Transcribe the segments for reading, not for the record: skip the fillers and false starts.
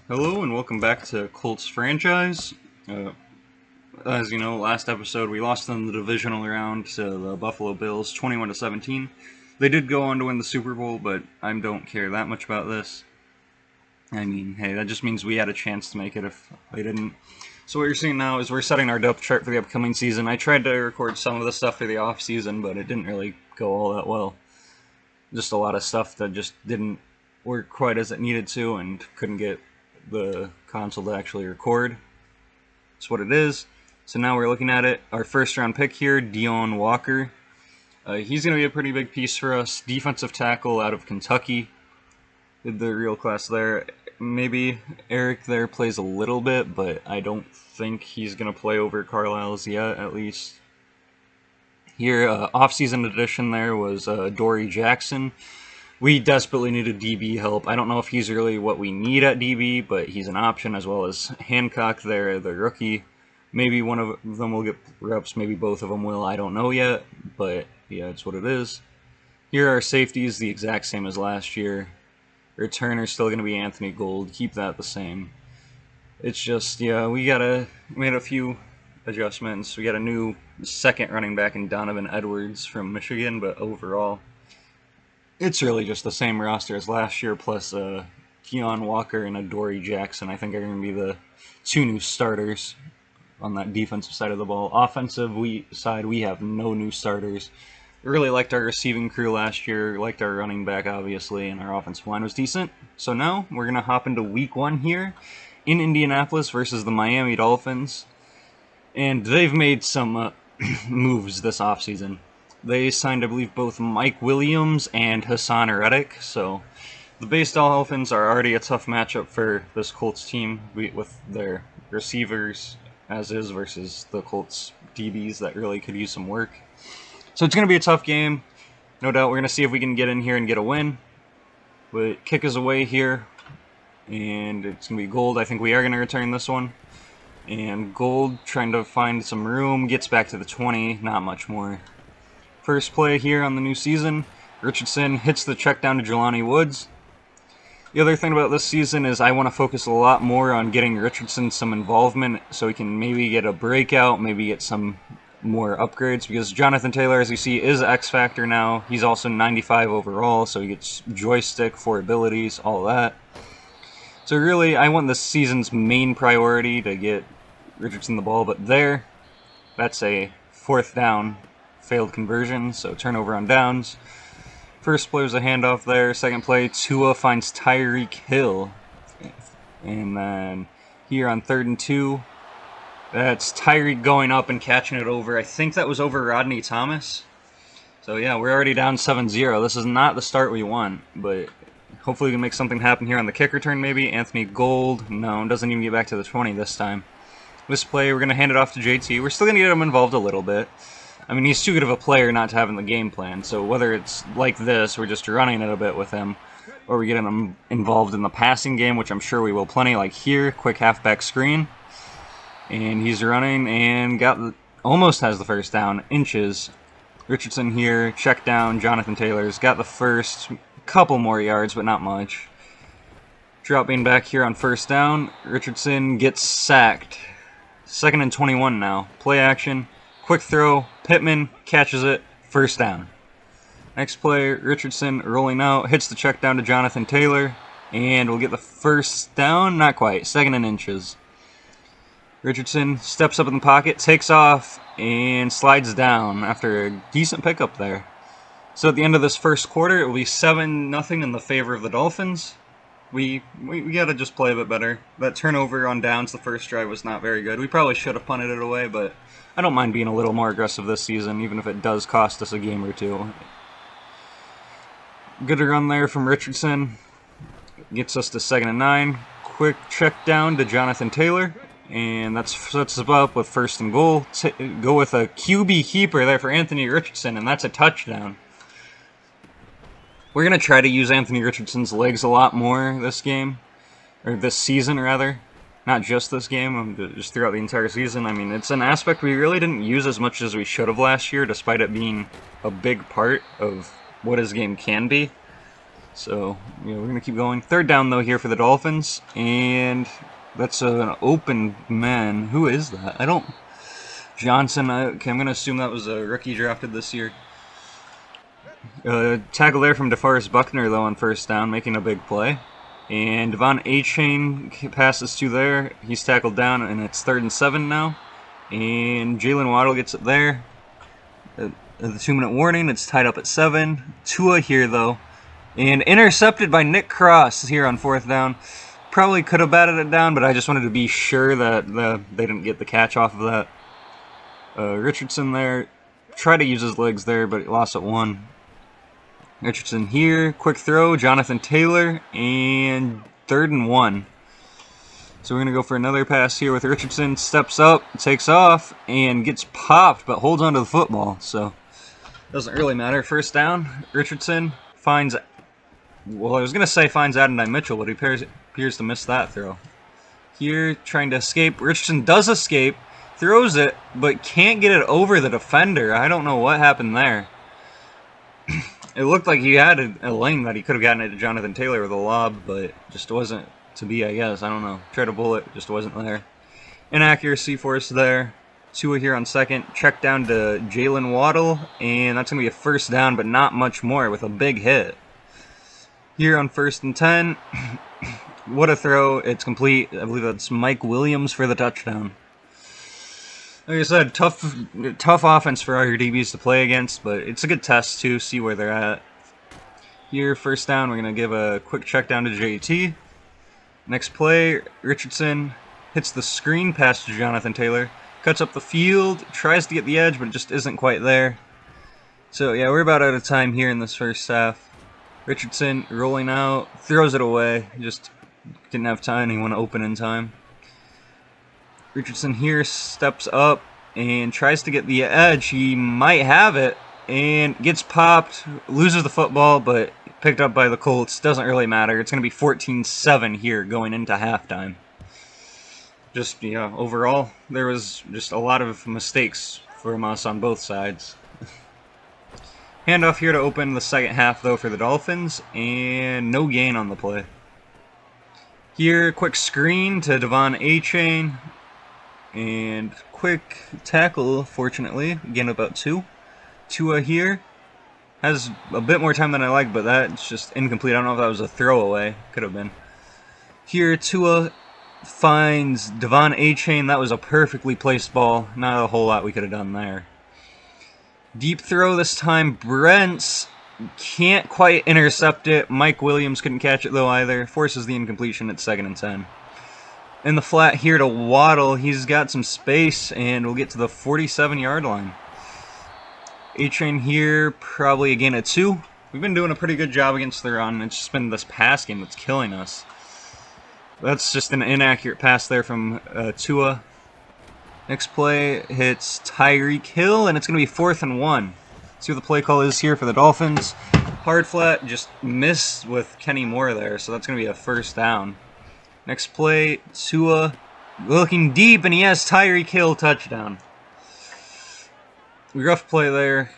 Hello and welcome back to Colts franchise. Uh, as you know, last episode we lost in the divisional round to the Buffalo Bills, 21-17. They did go on to win the Super Bowl, but I don't care that much about this. I mean, hey, that just means we had a chance to make it if they didn't. So what you're seeing now is we're setting our depth chart for the upcoming season. I tried to record some of the stuff for the off season, but it didn't really go all that well. Just a lot of stuff that just didn't work quite as it needed to, and couldn't get the console to actually record. That's what it is. So now we're looking at it. Our first round pick here, Dion Walker. He's going to be a pretty big piece for us. Defensive tackle out of Kentucky. Did the real class there. Maybe Eric there plays a little bit, but I don't think he's going to play over Carlisle's yet, at least. Here, off-season addition there was Dory Jackson. We desperately needed DB help. I don't know if he's really what we need at DB, but he's an option, as well as Hancock there, the rookie. Maybe one of them will get reps, maybe both of them will. I don't know yet, but yeah, it's what it is. Here are safeties, the exact same as last year. Returner's still going to be Anthony Gold. Keep that the same. It's just, yeah, we made a few adjustments. We got a new second running back in Donovan Edwards from Michigan, but overall, it's really just the same roster as last year, plus Keon Walker and Adoree Jackson, I think, are going to be the two new starters on that defensive side of the ball. Offensive side, we have no new starters. Really liked our receiving crew last year, liked our running back, obviously, and our offensive line was decent. So now we're going to hop into week one here in Indianapolis versus the Miami Dolphins. And they've made some moves this offseason. They signed, I believe, both Mike Williams and Hassan Reddick. So the base Dolphins are already a tough matchup for this Colts team with their receivers as is versus the Colts DBs that really could use some work. So it's going to be a tough game. No doubt we're going to see if we can get in here and get a win. But kick is away here. And it's going to be Gold. I think we are going to return this one. And Gold, trying to find some room, gets back to the 20. Not much more. First play here on the new season. Richardson hits the check down to Jelani Woods. The other thing about this season is I want to focus a lot more on getting Richardson some involvement so he can maybe get a breakout, maybe get some more upgrades, because Jonathan Taylor, as you see, is X Factor now. He's also 95 overall, so he gets joystick, 4 abilities, all that. So really, I want this season's main priority to get Richardson the ball, but that's a fourth down failed conversion, so turnover on downs. First play was a handoff there. Second play, Tua finds Tyreek Hill. And then here on 3rd and 2, that's Tyreek going up and catching it over. I think that was over Rodney Thomas. So yeah, we're already down 7-0. This is not the start we want, but hopefully we can make something happen here on the kick return maybe. Anthony Gold, no, doesn't even get back to the 20 this time. This play, we're going to hand it off to JT. We're still going to get him involved a little bit. I mean, he's too good of a player not to have in the game plan, so whether it's like this, we're just running it a bit with him, or we get him involved in the passing game, which I'm sure we will plenty, like here, quick halfback screen, and he's running and almost has the first down, inches. Richardson here, check down, Jonathan Taylor's got the first, couple more yards, but not much. Dropping back here on first down, Richardson gets sacked. 2nd and 21 now, play action. Quick throw, Pittman catches it, first down. Next play, Richardson rolling out, hits the check down to Jonathan Taylor, and we'll get the first down, not quite, 2nd and inches. Richardson steps up in the pocket, takes off, and slides down after a decent pickup there. So at the end of this first quarter, it will be 7-0 in the favor of the Dolphins. We got to just play a bit better. That turnover on downs the first drive was not very good. We probably should have punted it away, but I don't mind being a little more aggressive this season, even if it does cost us a game or two. Good run there from Richardson. Gets us to 2nd and 9. Quick check down to Jonathan Taylor, and that sets us up with 1st and goal. Go with a QB keeper there for Anthony Richardson, and that's a touchdown. We're going to try to use Anthony Richardson's legs a lot more this game, or this season rather. Not just this game, just throughout the entire season. I mean, it's an aspect we really didn't use as much as we should have last year, despite it being a big part of what his game can be. So, we're going to keep going. Third down, though, here for the Dolphins. And that's an open man. Who is that? I don't... Johnson. Okay, I'm going to assume that was a rookie drafted this year. Tackle there from DeForest Buckner, though, on first down, making a big play. And Devon A-Chain passes to there. He's tackled down, and it's 3rd and 7 now. And Jalen Waddle gets it there. The 2-minute warning, it's tied up at 7. Tua here, though. And intercepted by Nick Cross here on 4th down. Probably could have batted it down, but I just wanted to be sure that they didn't get the catch off of that. Richardson there. Tried to use his legs there, but he lost at 1. Richardson here. Quick throw. Jonathan Taylor. And 3rd and 1. So we're going to go for another pass here with Richardson. Steps up, takes off, and gets popped, but holds onto the football. So doesn't really matter. First down. Richardson finds... Well, I was going to say finds Adonai Mitchell, but he appears to miss that throw. Here, trying to escape. Richardson does escape. Throws it, but can't get it over the defender. I don't know what happened there. It looked like he had a lane that he could have gotten it to Jonathan Taylor with a lob, but just wasn't to be, I guess. I don't know. Tried a bullet, just wasn't there. Inaccuracy for us there. Tua here on second. Check down to Jalen Waddle, and that's going to be a first down, but not much more with a big hit. Here on 1st and 10. What a throw. It's complete. I believe that's Mike Williams for the touchdown. Like I said, tough offense for all your DBs to play against, but it's a good test to see where they're at. Here, first down, we're going to give a quick check down to JT. Next play, Richardson hits the screen pass to Jonathan Taylor. Cuts up the field, tries to get the edge, but it just isn't quite there. So, yeah, we're about out of time here in this first half. Richardson rolling out, throws it away. Just didn't have time, he went open in time. Richardson here steps up and tries to get the edge. He might have it and gets popped, loses the football, but picked up by the Colts. Doesn't really matter. It's going to be 14-7 here going into halftime. Just, yeah, overall, there was just a lot of mistakes from us on both sides. Handoff here to open the second half, though, for the Dolphins, and no gain on the play. Here, quick screen to Devon A-Chain. And quick tackle, fortunately. Again, about 2. Tua here. Has a bit more time than I like, but that's just incomplete. I don't know if that was a throwaway. Could have been. Here, Tua finds Devon A-Chain. That was a perfectly placed ball. Not a whole lot we could have done there. Deep throw this time. Brents can't quite intercept it. Mike Williams couldn't catch it, though, either. Forces the incompletion at 2nd and 10. In the flat here to Waddle. He's got some space, and we'll get to the 47-yard line. A-Train here, probably again at 2. We've been doing a pretty good job against the run. It's just been this pass game that's killing us. That's just an inaccurate pass there from Tua. Next play hits Tyreek Hill, and it's going to be 4th and 1. See what the play call is here for the Dolphins. Hard flat, just missed with Kenny Moore there, so that's going to be a first down. Next play, Tua looking deep, and he has Tyreek Hill touchdown. Rough play there.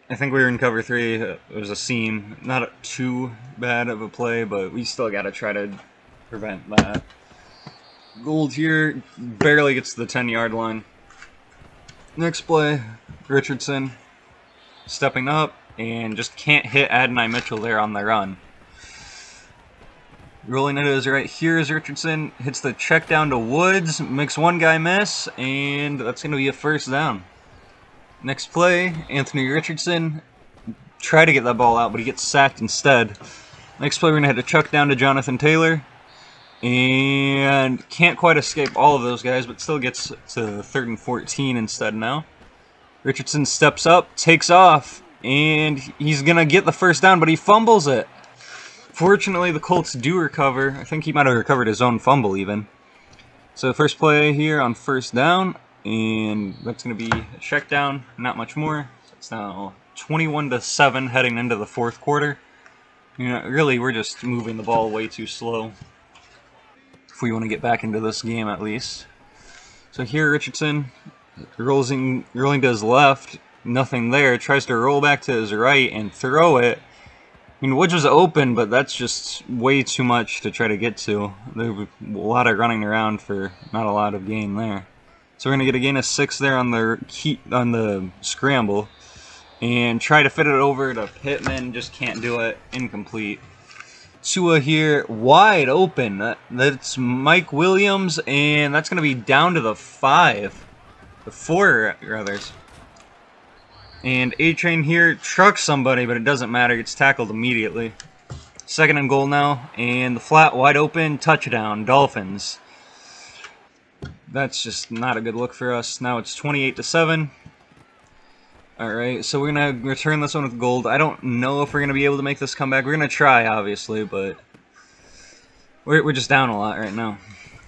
I think we were in cover 3. It was a seam. Not too bad of a play, but we still got to try to prevent that. Gould here barely gets to the 10-yard line. Next play, Richardson stepping up and just can't hit Adonai Mitchell there on the run. Rolling it to his right, here is Richardson. Hits the check down to Woods. Makes one guy miss, and that's going to be a first down. Next play, Anthony Richardson. Try to get that ball out, but he gets sacked instead. Next play, we're going to have to chuck down to Jonathan Taylor. And can't quite escape all of those guys, but still gets to 3rd and 14 instead now. Richardson steps up, takes off, and he's going to get the first down, but he fumbles it. Fortunately, the Colts do recover. I think he might have recovered his own fumble even. So first play here on first down, and that's going to be a check down, not much more. So it's now 21-7 heading into the 4th quarter. You know, really, we're just moving the ball way too slow if we want to get back into this game at least. So here Richardson rolling to his left, nothing there, tries to roll back to his right and throw it, I mean, Woods was open, but that's just way too much to try to get to. There was a lot of running around for not a lot of gain there. So we're gonna get a gain of 6 there on the scramble, and try to fit it over to Pittman. Just can't do it. Incomplete. Tua here, wide open. That's Mike Williams, and that's gonna be down to the 4 rather. And A-Train here trucks somebody, but it doesn't matter. It's tackled immediately. 2nd and goal now, and the flat wide open touchdown, Dolphins. That's just not a good look for us. Now it's 28-7. Alright, so we're going to return this one with gold. I don't know if we're going to be able to make this comeback. We're going to try, obviously, but we're just down a lot right now.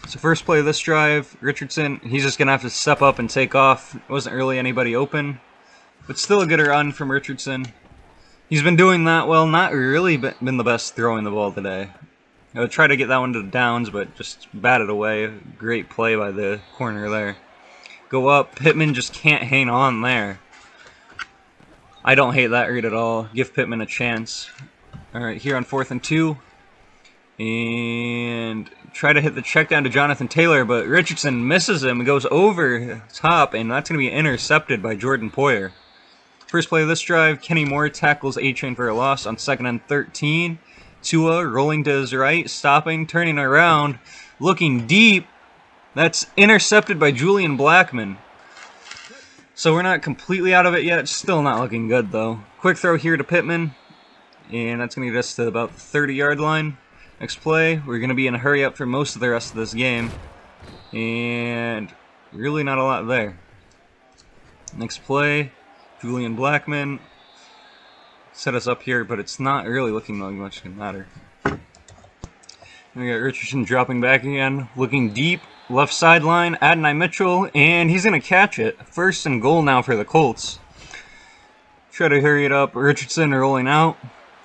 So first play of this drive, Richardson, he's just going to have to step up and take off. Wasn't really anybody open, but still a good run from Richardson. He's been doing that well, not really been the best throwing the ball today. I would try to get that one to the downs, but just batted away. Great play by the corner there. Go up, Pittman just can't hang on there. I don't hate that read at all. Give Pittman a chance. Alright, here on 4th and 2. And try to hit the check down to Jonathan Taylor, but Richardson misses him. It goes over top, and that's going to be intercepted by Jordan Poyer. First play of this drive, Kenny Moore tackles A-Train for a loss on 2nd and 13. Tua rolling to his right, stopping, turning around, looking deep. That's intercepted by Julian Blackmon. So we're not completely out of it yet. It's still not looking good, though. Quick throw here to Pittman, and that's going to get us to about the 30-yard line. Next play, we're going to be in a hurry up for most of the rest of this game, and really not a lot there. Next play, Julian Blackmon set us up here, but it's not really looking like much can matter. We got Richardson dropping back again, looking deep, left sideline, Adonai Mitchell, and he's going to catch it. 1st and goal now for the Colts. Try to hurry it up. Richardson rolling out.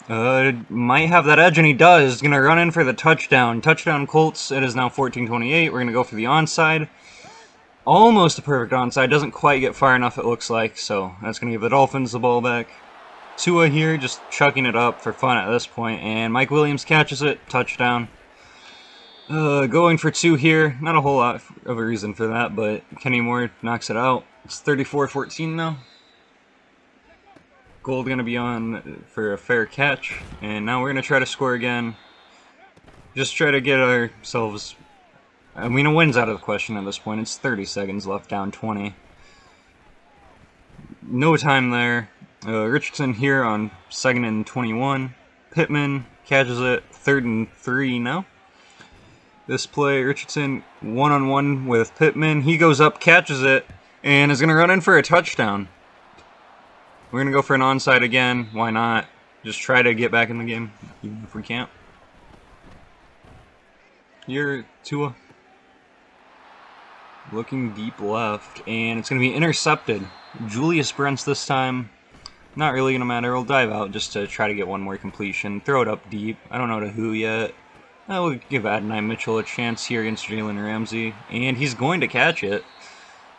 Might have that edge, and he does. Going to run in for the touchdown. Touchdown Colts. It is now 14-28. We're going to go for the onside. Almost a perfect onside. Doesn't quite get far enough, it looks like. So that's going to give the Dolphins the ball back. Tua here just chucking it up for fun at this point, and Mike Williams catches it. Touchdown. Going for 2 here. Not a whole lot of a reason for that, but Kenny Moore knocks it out. It's 34-14 now. Gold going to be on for a fair catch, and now we're going to try to score again. Just try to get ourselves... I mean, a win's out of the question at this point. It's 30 seconds left, down 20. No time there. Richardson here on 2nd and 21. Pittman catches it, 3rd and 3 now. This play, Richardson one-on-one with Pittman. He goes up, catches it, and is going to run in for a touchdown. We're going to go for an onside again. Why not? Just try to get back in the game, even if we can't. Here, Tua. Looking deep left, and it's going to be intercepted. Julius Brents this time. Not really going to matter. We'll dive out just to try to get one more completion. Throw it up deep. I don't know to who yet. We'll give Adonai Mitchell a chance here against Jalen Ramsey, and he's going to catch it.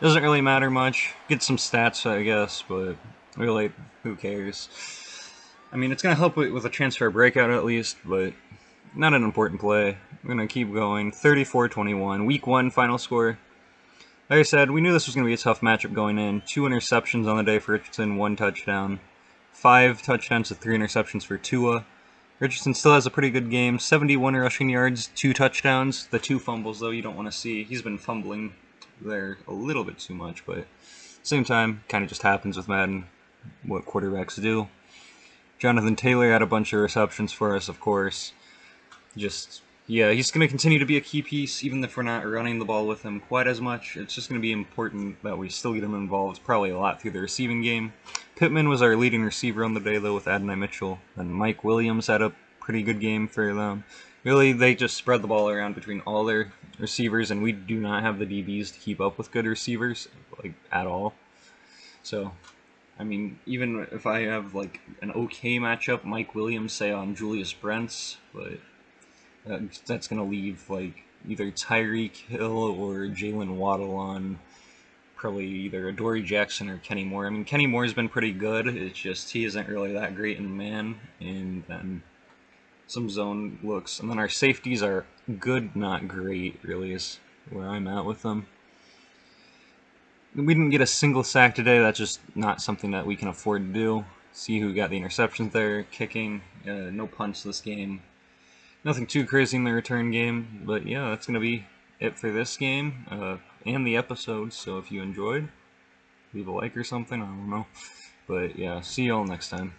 Doesn't really matter much. Get some stats, I guess, but really, who cares? I mean, it's going to help with a transfer breakout at least, but not an important play. We're going to keep going. 34-21. Week 1 final score. Like I said, we knew this was going to be a tough matchup going in. 2 interceptions on the day for Richardson, 1 touchdown. 5 touchdowns to 3 interceptions for Tua. Richardson still has a pretty good game. 71 rushing yards, 2 touchdowns. The 2 fumbles, though, you don't want to see. He's been fumbling there a little bit too much, but same time, kind of just happens with Madden, what quarterbacks do. Jonathan Taylor had a bunch of receptions for us, of course. Yeah, he's going to continue to be a key piece, even if we're not running the ball with him quite as much. It's just going to be important that we still get him involved, probably a lot through the receiving game. Pittman was our leading receiver on the day, though, with Adonai Mitchell. And Mike Williams had a pretty good game for them. Really, they just spread the ball around between all their receivers, and we do not have the DBs to keep up with good receivers, like, at all. So, I mean, even if I have, like, an okay matchup, Mike Williams, say, on Julius Brents, but that's going to leave, like, either Tyreek Hill or Jalen Waddle on probably either Adoree Jackson or Kenny Moore. I mean, Kenny Moore's been pretty good. It's just he isn't really that great in man. And then some zone looks. And then our safeties are good, not great, really, is where I'm at with them. We didn't get a single sack today. That's just not something that we can afford to do. See who got the interceptions there, kicking. No punts this game. Nothing too crazy in the return game. But yeah, that's going to be it for this game and the episode. So if you enjoyed, leave a like or something. I don't know. But yeah, see y'all next time.